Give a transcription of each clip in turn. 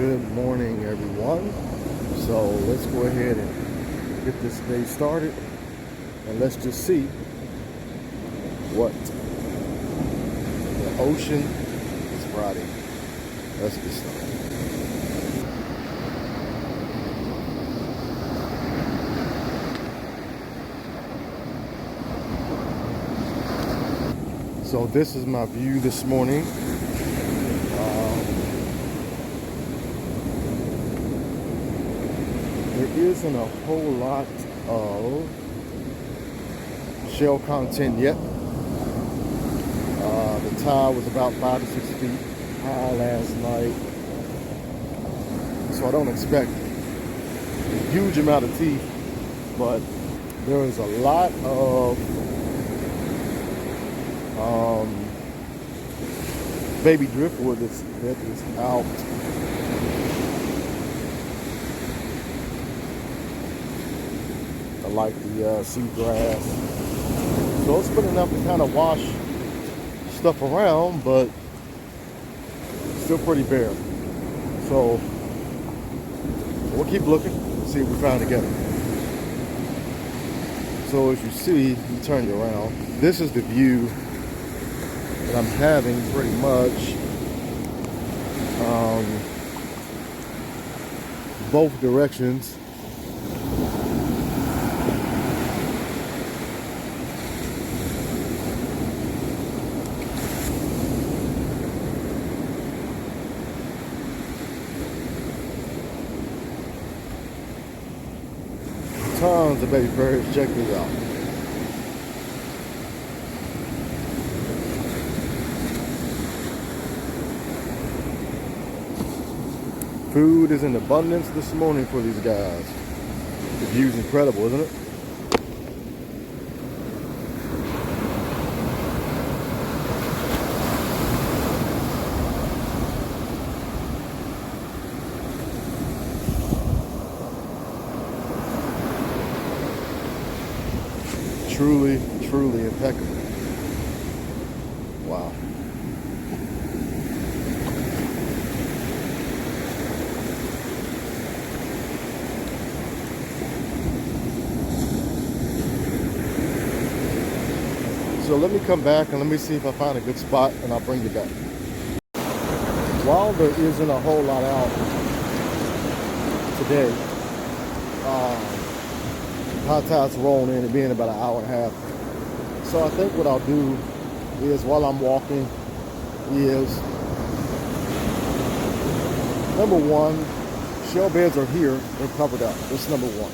Good morning, everyone. So let's go ahead and get this day started, and let's just see what the ocean is Friday. Let's get started. So this is my view this morning. There isn't a whole lot of shell content yet. The tide was about 5 to 6 feet high last night, so I don't expect a huge amount of teeth, but there is a lot of baby driftwood that is out. I like the seagrass, so it's been enough to kind of wash stuff around, but still pretty bare. So we'll keep looking, see what we find together. So as you see, you turn you around. This is the view that I'm having pretty much both directions. Tons of baby birds. Check this out. Food is in abundance this morning for these guys. The view's incredible, isn't it? Truly, truly impeccable. Wow. So let me come back and let me see if I find a good spot, and I'll bring you back. While there isn't a whole lot out today, high tide's rolling in, it being about an hour and a half. So I think what I'll do is, while I'm walking, is number one, shell beds are here, they're covered up. That's number one.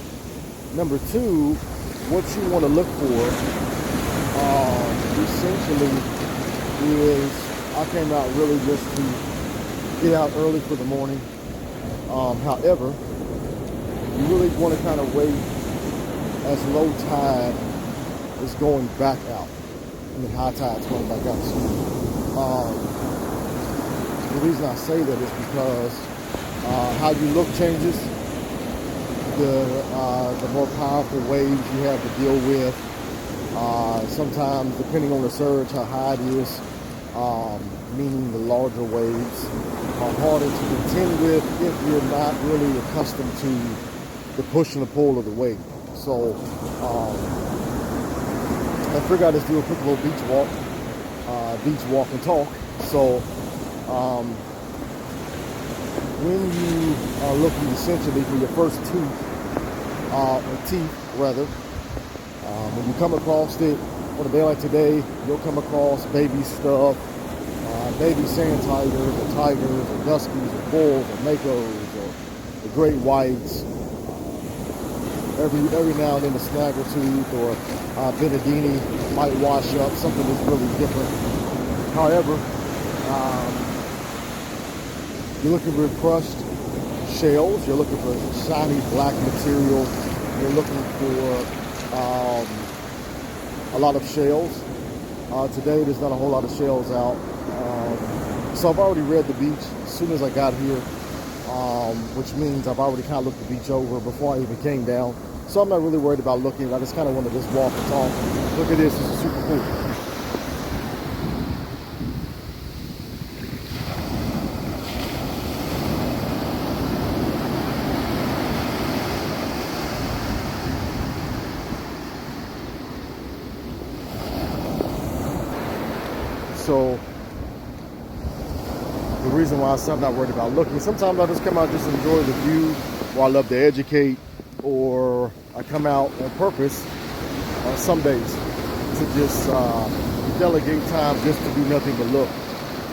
Number two, what you want to look for essentially is, I came out really just to get out early for the morning. However, you really want to kind of wait as low tide is going back out. I mean, high tide's going back out. The reason I say that is because how you look changes. The more powerful waves you have to deal with. Sometimes, depending on the surge, how high it is, meaning the larger waves, are harder to contend with if you're not really accustomed to the push and the pull of the wave. So I figured I'd just do a quick little beach walk and talk. So when you are looking essentially for your first teeth, when you come across it on a day like today, you'll come across baby stuff, baby sand tigers or tigers or duskies or bulls or makos or the great whites. Every now and then a snaggletooth or Benedini might wash up, something that's really different. However, you're looking for crushed shells, you're looking for shiny black material, you're looking for a lot of shells. Today there's not a whole lot of shells out. So I've already read the beach as soon as I got here, which means I've already kind of looked the beach over before I even came down. So I'm not really worried about looking. I just kind of want to just walk and talk. Look at this is super cool. So the reason why I'm not worried about looking, sometimes I just come out just enjoy the view, or I love to educate, or I come out on purpose some days to just delegate time just to do nothing but look.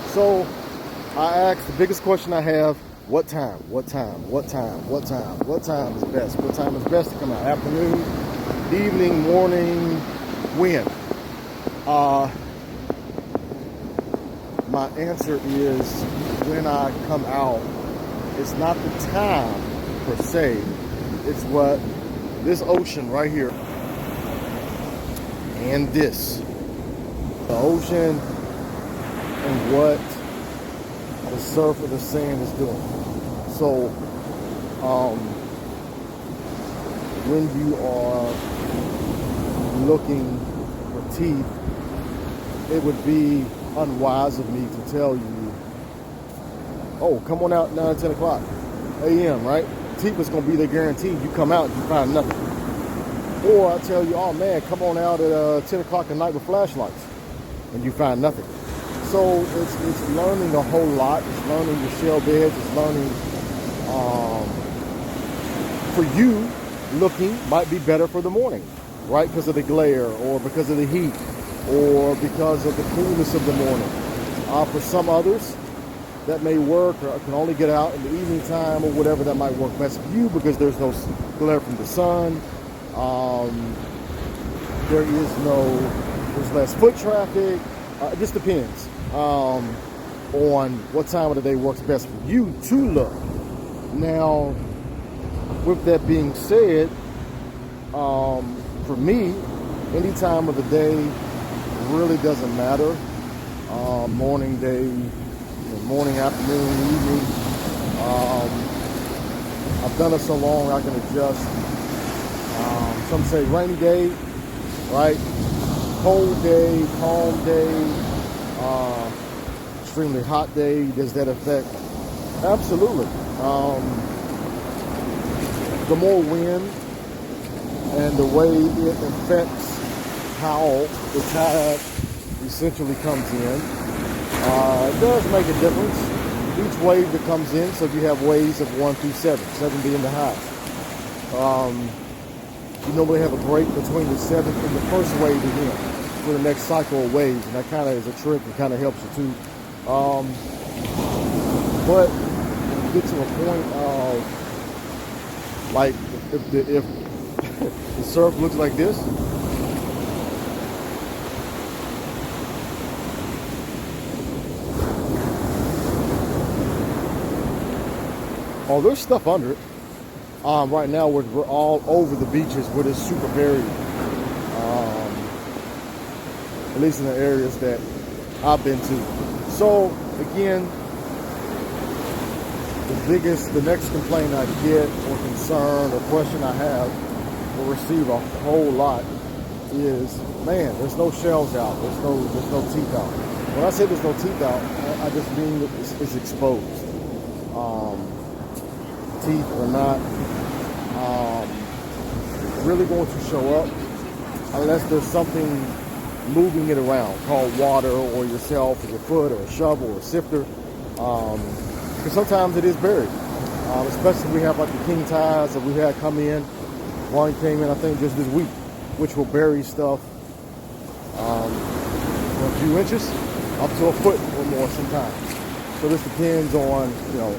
So I asked the biggest question I have: what time? What time? What time? What time? What time is best? What time is best to come out? Afternoon, evening, morning, when? My answer is when I come out. It's not the time per se. It's what this ocean right here and this, the ocean, and what the surf of the sand is doing. So when you are looking for teeth, it would be unwise of me to tell you, oh, come on out 9, 10 o'clock a.m., right? Teeth is going to be there guaranteed. You come out, you find nothing. Or I tell you, oh man, come on out at 10 o'clock at night with flashlights, and you find nothing. So it's learning a whole lot. It's learning the shell beds. It's learning, for you, looking might be better for the morning, right? Because of the glare, or because of the heat, or because of the coolness of the morning. For some others, that may work, or can only get out in the evening time, or whatever that might work best for you, because there's no glare from the sun. There's less foot traffic. It just depends on what time of the day works best for you to look. Now, with that being said, for me, any time of the day really doesn't matter. Morning, day, morning, afternoon, evening. I've done it so long I can adjust. Some say rainy day, right? Cold day, calm day, extremely hot day. Does that affect? Absolutely. The more wind and the way it affects how the tide essentially comes in, it does make a difference. Each wave that comes in, so you have waves of 1 through 7, 7 being the highest. You normally have a break between the 7th and the first wave again for the next cycle of waves, and that kind of is a trick and kind of helps you too. But you get to a point of, like, if the surf looks like this, oh, there's stuff under it. Right now, we're all over the beaches where it's super buried. At least in the areas that I've been to. So, again, the next complaint I get, or concern, or question I have, or receive a whole lot, is, man, there's no shells out. There's no teeth out. When I say there's no teeth out, I just mean that it's exposed. Teeth are not really going to show up unless there's something moving it around, called water, or yourself, or your foot, or a shovel, or a sifter. Because sometimes it is buried, especially if we have like the king tides that we had come in. One came in, I think, just this week, which will bury stuff a few inches up to a foot or more sometimes. So this depends on,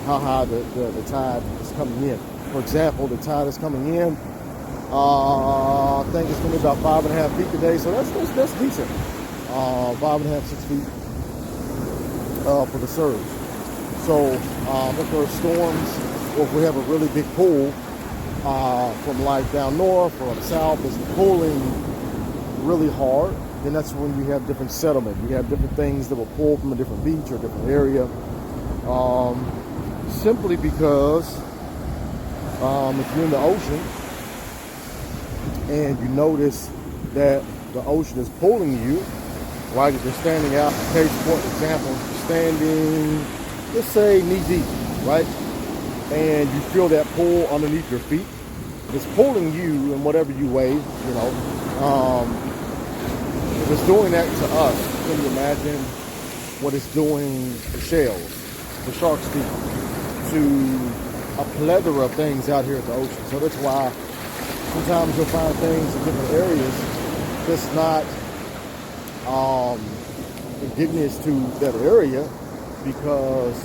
how high the tide is coming in. For example, the tide is coming in, I think it's going to be about 5.5 feet today, so that's decent. 5.5, 6 feet for the surge. So if there are storms, or if we have a really big pool from like down north or up south that's pulling really hard, then that's when you have different settlement. You have different things that will pull from a different beach or a different area. Simply because if you're in the ocean and you notice that the ocean is pulling you, right? If you're standing out, case for example, standing, let's say knee deep, right? And you feel that pull underneath your feet. It's pulling you in whatever you weigh, If it's doing that to us, can you imagine what it's doing to shells, to shark's teeth, to a plethora of things out here at the ocean. So that's why sometimes you'll find things in different areas that's not indigenous to that area because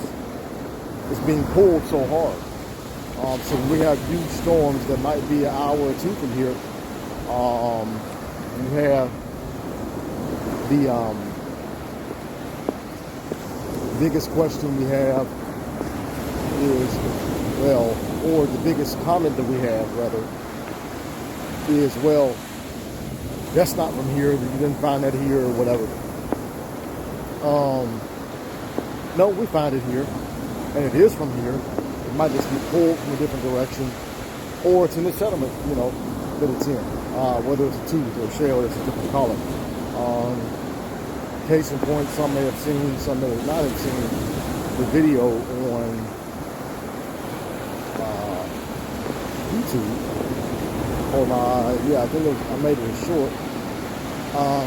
it's being pulled so hard. So when we have huge storms that might be an hour or two from here, you have the biggest question we have is, well, or the biggest comment that we have, rather, is, well, that's not from here, you didn't find that here, or whatever. No, we find it here, and it is from here. It might just be pulled from a different direction, or it's in the settlement, that it's in. Whether it's a tooth or a shell, it's a different color. Case in point, some may have seen, some may not have seen the video on YouTube. Or I think I made it short.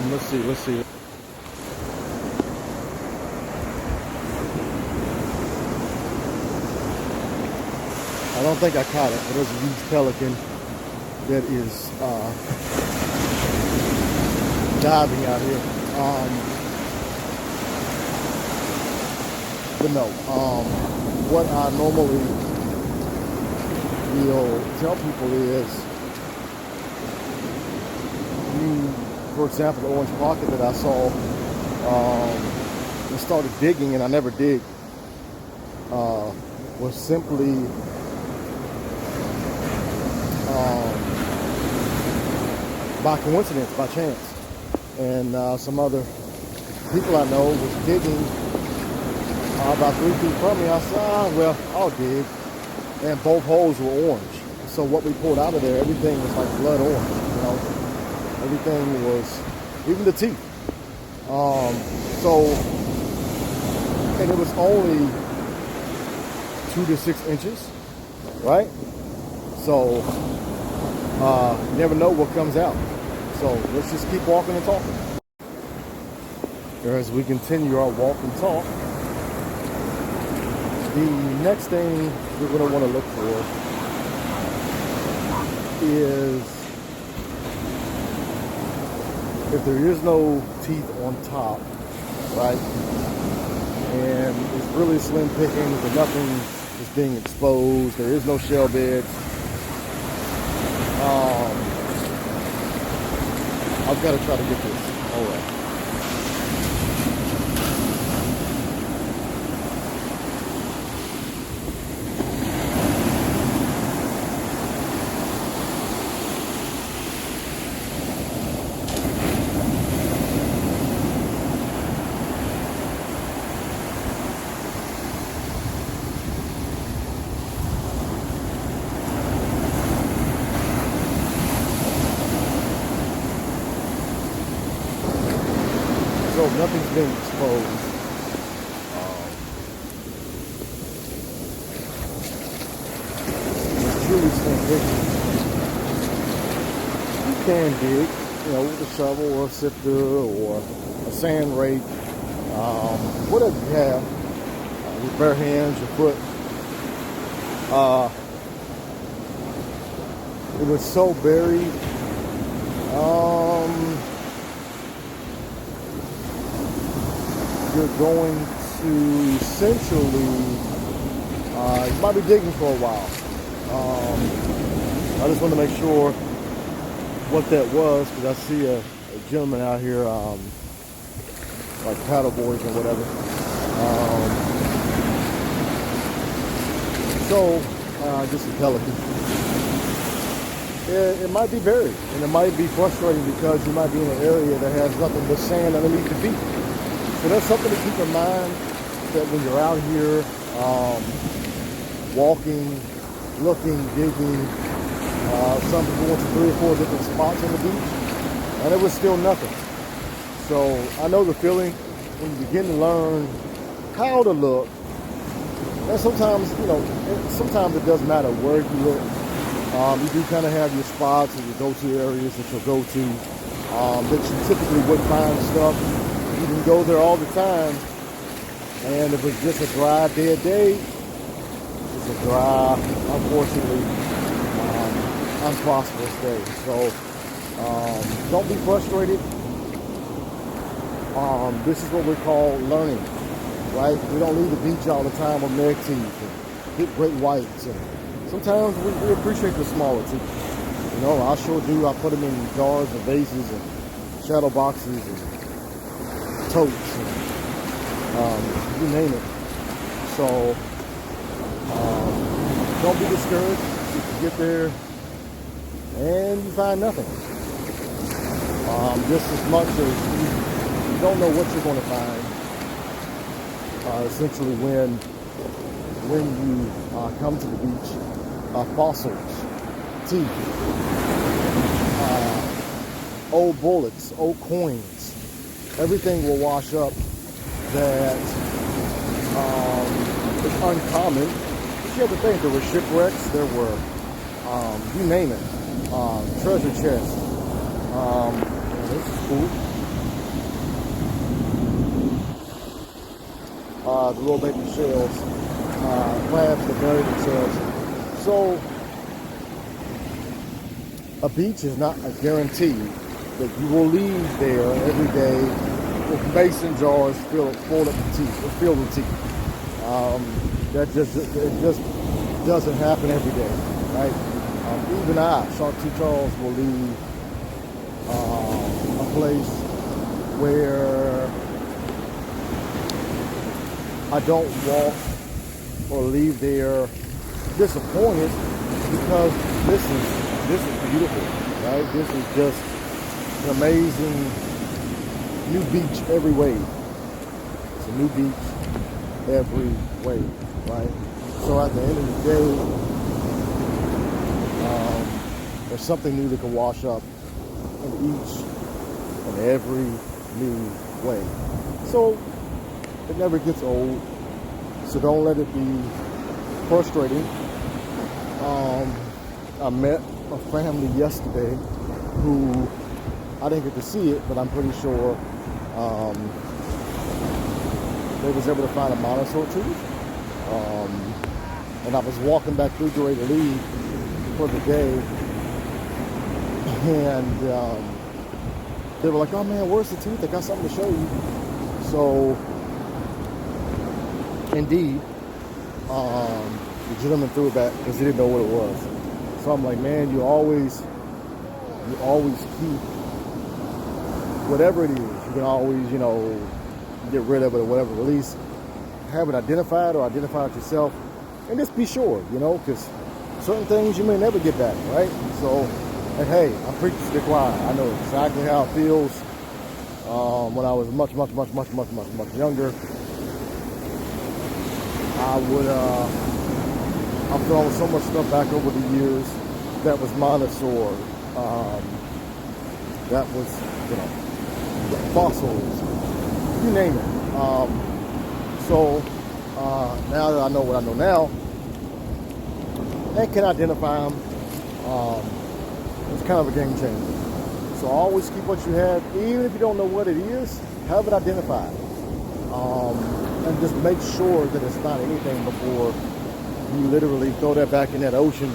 Let's see. I don't think I caught it, but there's a huge pelican that is diving out here. But no, what I normally will tell people is, for example, the orange pocket that I saw, and started digging, and I never dig, was simply by coincidence, by chance. And some other people I know was digging about 3 feet from me. I said, well, I'll dig. And both holes were orange. So what we pulled out of there, everything was like blood orange, Everything was, even the teeth. And it was only 2 to 6 inches, right? So, you never know what comes out. So let's just keep walking and talking. As we continue our walk and talk, the next thing we're going to want to look for is, if there is no teeth on top, right, and it's really slim pickings and nothing is being exposed, there is no shell beds, I've got to try to get this. All right. So nothing's being exposed. It's truly slim pickings. You can dig, with a shovel or a sifter or a sand rake, whatever you have, your bare hands, your foot. It was so buried. You're going to essentially, you might be digging for a while. I just want to make sure what that was, because I see a gentleman out here, like paddle boards or whatever. Just a pelican. It might be buried, and it might be frustrating because you might be in an area that has nothing but sand underneath your feet. So that's something to keep in mind, that when you're out here walking, looking, digging, some people went to 3 or 4 different spots on the beach, and it was still nothing. So I know the feeling when you begin to learn how to look. And sometimes, sometimes it doesn't matter where you look. You do kind of have your spots and your go-to areas that you'll go to, that you typically would find stuff. You can go there all the time, And if it's just a dry, dead day, it's a dry, unfortunately, unprosperous day. So don't be frustrated. This is what we call learning, right? We don't leave the beach all the time with meg teeth and big great whites. And sometimes we appreciate the smaller teeth. You know, I sure do. I put them in jars and vases and shadow boxes and totes and you name it. So don't be discouraged if you get there and you find nothing. Just as much as you don't know what you're going to find. Essentially, when you come to the beach, fossils, teeth, old bullets, old coins, everything will wash up that is uncommon. But you have to think, there were shipwrecks, there were, you name it, treasure chests. This is cool. The little baby shells, crabs that bury themselves. So, a beach is not a guarantee that you will leave there every day with mason jars filled with teeth. It just doesn't happen every day, right? Even I, Shark T. Charles, will leave a place where I don't walk or leave there disappointed, because this is beautiful, right? This is just an amazing new beach every wave. It's a new beach every wave, right? So at the end of the day, there's something new that can wash up in each and every new wave. So it never gets old, so don't let it be frustrating. I met a family yesterday who, I didn't get to see it, but I'm pretty sure they was able to find a monosaur tooth. And I was walking back through to ready to leave for the day, and they were like, "Oh man, where's the tooth? I got something to show you." So indeed, the gentleman threw it back because he didn't know what it was. So I'm like, man, you always keep whatever it is. You can always, get rid of it or whatever. At least have it identified or identify it yourself, and just be sure, because certain things you may never get back, right? So, and hey, I'm preaching to the choir. I know exactly how it feels. When I was much younger, I've thrown so much stuff back over the years that was monosaur, that was, fossils, you name it. So now that I know what I know now, and can identify them, it's kind of a game changer. So always keep what you have, even if you don't know what it is, have it identified. And just make sure that it's not anything before you literally throw that back in that ocean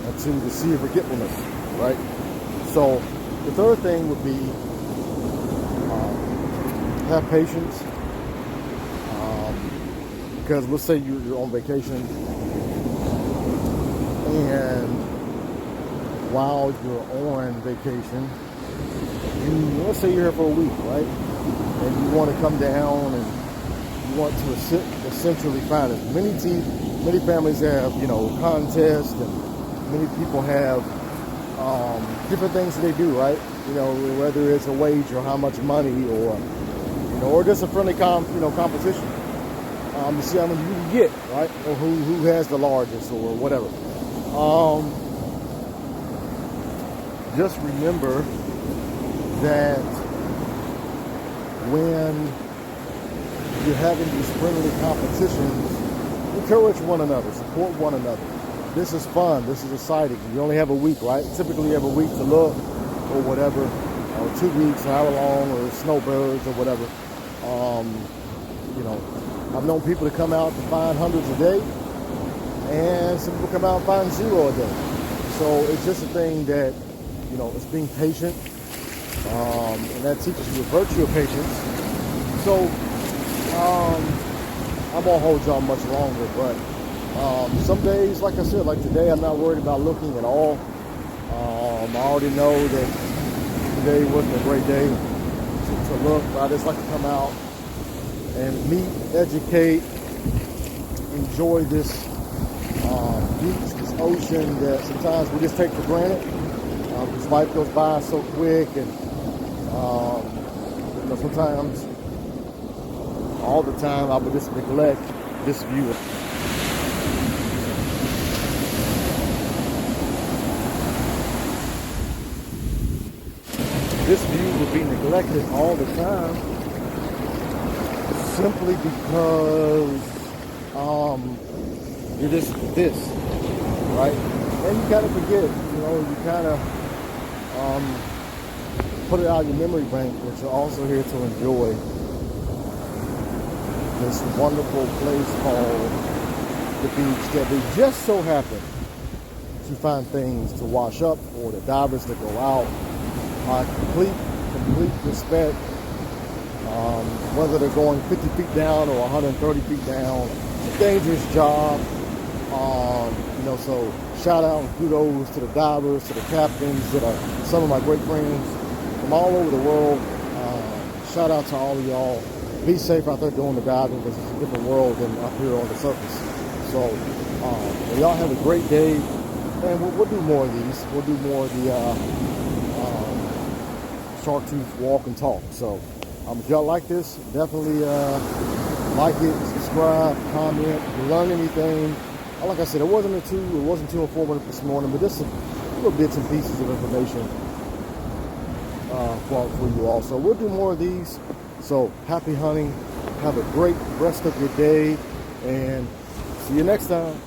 into the sea of forgetfulness, right? So the third thing would be have patience, because let's say you're on vacation, and while you're on vacation, let's say you're here for a week, right? And you want to come down and you want to essentially find as many teeth. Many families have, contests, and many people have different things that they do, right? Whether it's a wager or how much money, or just a friendly competition. To see how many you can get, right? Or who has the largest or whatever. Just remember that when you're having these friendly competitions, encourage one another, support one another. This is fun, this is exciting. You only have a week, right? Typically you have a week to look, or whatever, or 2 weeks, however long, or snowbirds or whatever. I've known people to come out to find hundreds a day, and some people come out and find 0 a day. So it's just a thing that, you know, it's being patient, and that teaches you the virtue of patience. So I won't hold y'all much longer, but some days, like I said, like today, I'm not worried about looking at all. I already know that today wasn't a great day to look, but I just like to come out and meet, educate, enjoy this beach, this ocean that sometimes we just take for granted. Because life goes by so quick, and you know, sometimes, all the time, I would just neglect this view. This view would be neglected all the time, simply because you're just this, right? And you kind of forget, you know, you kind of put it out of your memory bank, but you're also here to enjoy this wonderful place called the beach that we just so happen to find things to wash up, or the divers that go out. Complete respect, whether they're going 50 feet down or 130 feet down. It's a dangerous job. You know, so shout out and kudos to the divers, to the captains that are some of my great friends from all over the world. Shout out to all of y'all. Be safe out there doing the diving, because it's a different world than up here on the surface. So well, y'all have a great day, and we'll do more of these. We'll do more of the Shark Tooth walk and talk. So if y'all like this, definitely like it, subscribe, comment, if you learn anything. Like I said, it wasn't too informative this morning, but just a little bits and pieces of information for you all. So we'll do more of these. So happy hunting, have a great rest of your day, and see you next time.